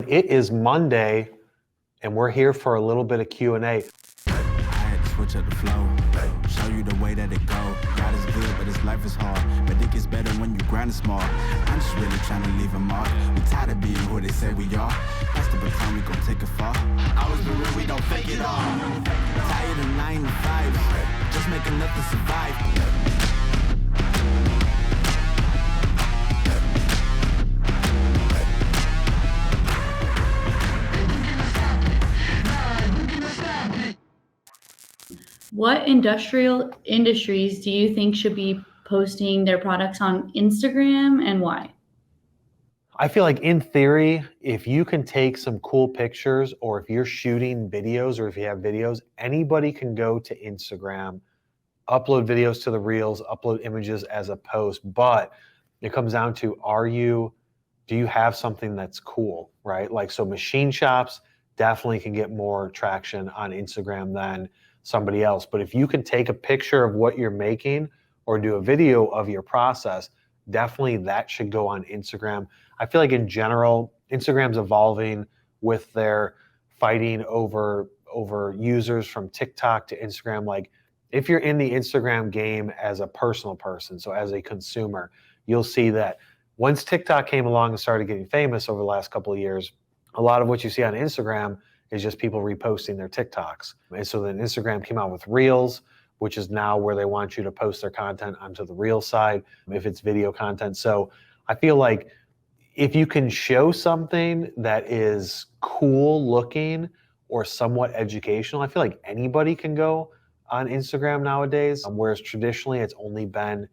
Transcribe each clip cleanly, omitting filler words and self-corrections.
It is Monday, and we're here for a little bit of Q&A. I had to switch up the flow, show you the way that it go. God is good, but his life is hard. But it gets better when you grind it small. I'm just really trying to leave a mark. We tired of being who they say we are. That's the baton, we gon' take it far. Always be real, we don't fake it all. Tired of 9 to 5, just make enough to survive. What industries do you think should be posting their products on Instagram and why? I feel like in theory, if you can take some cool pictures or if you're shooting videos or if you have videos, anybody can go to Instagram, upload videos to the reels, upload images as a post, but it comes down to do you have something that's cool, right? Like, so machine shops definitely can get more traction on Instagram than somebody else. But if you can take a picture of what you're making or do a video of your process, definitely that should go on Instagram. I feel like in general, Instagram's evolving with their fighting over users from TikTok to Instagram. Like, if you're in the Instagram game as a personal person, so as a consumer, you'll see that once TikTok came along and started getting famous over the last couple of years, a lot of what you see on Instagram is just people reposting their TikToks. And so then Instagram came out with Reels, which is now where they want you to post their content onto the Reel side, if it's video content. So I feel like if you can show something that is cool looking or somewhat educational, I feel like anybody can go on Instagram nowadays, whereas traditionally it's only been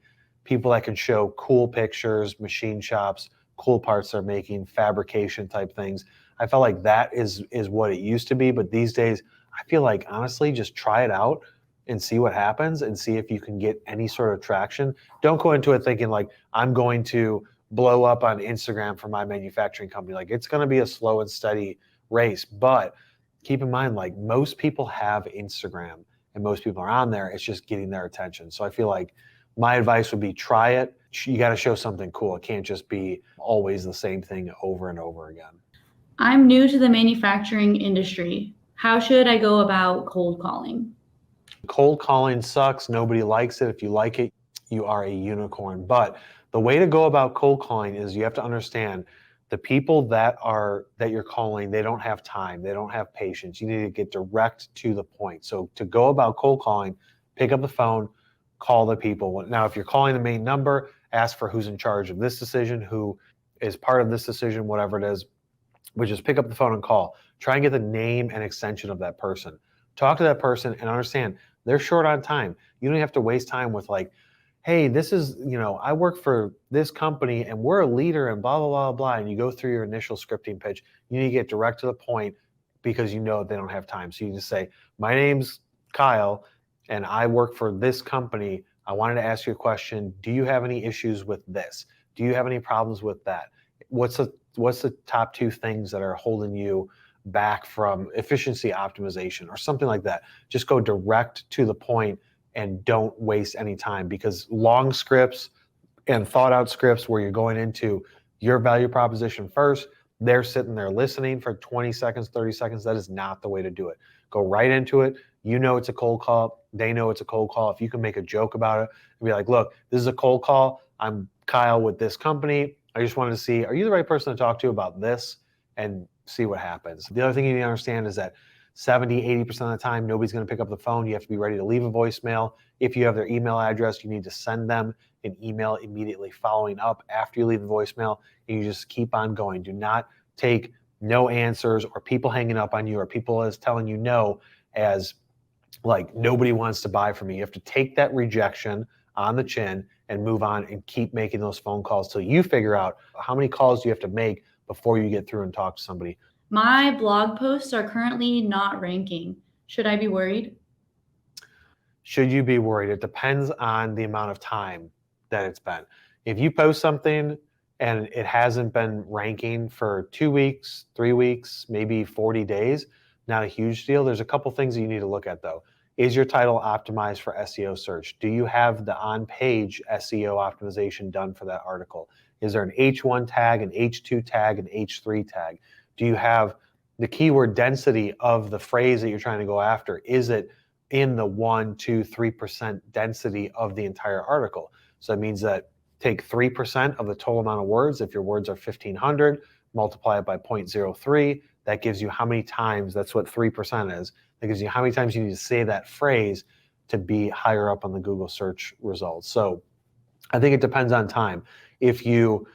people that can show cool pictures, machine shops, cool parts they're making, fabrication type things. I felt like that is what it used to be, but these days I feel like honestly just try it out and see what happens and see if you can get any sort of traction. Don't go into it thinking like I'm going to blow up on Instagram for my manufacturing company. Like, it's going to be a slow and steady race, but keep in mind, like, most people have Instagram and most people are on there. It's just getting their attention. So I feel like my advice would be try it. You got to show something cool. It can't just be always the same thing over and over again. I'm new to the manufacturing industry. How should I go about cold calling? Cold calling sucks. Nobody likes it. If you like it, you are a unicorn. But the way to go about cold calling is you have to understand the people that you're calling, they don't have time. They don't have patience. You need to get direct to the point. So to go about cold calling, pick up the phone, call the people. Now, if you're calling the main number, ask for who's in charge of this decision, who is part of this decision, whatever it is, but just pick up the phone and call. Try and get the name and extension of that person. Talk to that person and understand they're short on time. You don't have to waste time with like, hey, this is, I work for this company and we're a leader and blah, blah, blah, blah. And you go through your initial scripting pitch. You need to get direct to the point because you know they don't have time. So you just say, my name's Kyle and I work for this company. I wanted to ask you a question. Do you have any issues with this? Do you have any problems with that? What's the top 2 things that are holding you back from efficiency optimization or something like that? Just go direct to the point and don't waste any time, because long scripts and thought out scripts where you're going into your value proposition first, they're sitting there listening for 20 seconds, 30 seconds. That is not the way to do it. Go right into it. You know it's a cold call. They know it's a cold call. If you can make a joke about it and be like, look, this is a cold call. I'm Kyle with this company. I just wanted to see, are you the right person to talk to about this? And see what happens. The other thing you need to understand is that 70, 80% of the time, nobody's going to pick up the phone. You have to be ready to leave a voicemail. If you have their email address, you need to send them an email immediately following up after you leave the voicemail, and you just keep on going. Do not take no answers or people hanging up on you or people as telling you no as like nobody wants to buy from you. You have to take that rejection on the chin and move on and keep making those phone calls till you figure out how many calls do you have to make before you get through and talk to somebody. My blog posts are currently not ranking. Should I be worried? Should you be worried? It depends on the amount of time that it's been. If you post something and it hasn't been ranking for 2 weeks, 3 weeks, maybe 40 days, not a huge deal. There's a couple things that you need to look at though. Is your title optimized for SEO search? Do you have the on-page SEO optimization done for that article? Is there an H1 tag, an H2 tag, an H3 tag? Do you have the keyword density of the phrase that you're trying to go after? Is it in the 1, 2, 3% density of the entire article? So that means that take 3% of the total amount of words. If your words are 1,500, multiply it by 0.03. That gives you how many times, that's what 3% is. That gives you how many times you need to say that phrase to be higher up on the Google search results. So I think it depends on time. If you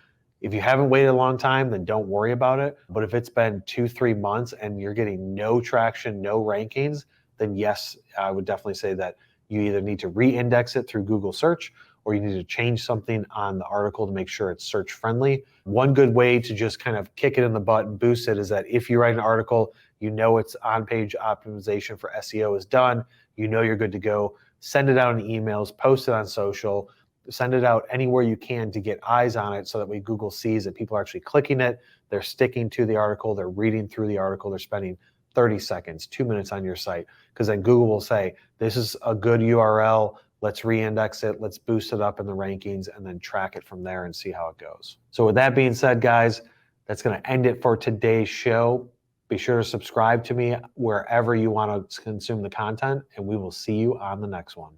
haven't waited a long time, then don't worry about it. But if it's been 2-3 months and you're getting no traction, no rankings, then yes, I would definitely say that you either need to re-index it through Google search, or you need to change something on the article to make sure it's search friendly. One good way to just kind of kick it in the butt and boost it is that if you write an article, you know it's on-page optimization for SEO is done, you know you're good to go, send it out in emails, post it on social, send it out anywhere you can to get eyes on it so that way Google sees that people are actually clicking it, they're sticking to the article, they're reading through the article, they're spending 30 seconds, 2 minutes on your site, because then Google will say, this is a good URL, let's re-index it, let's boost it up in the rankings, and then track it from there and see how it goes. So with that being said, guys, that's going to end it for today's show. Be sure to subscribe to me wherever you want to consume the content, and we will see you on the next one.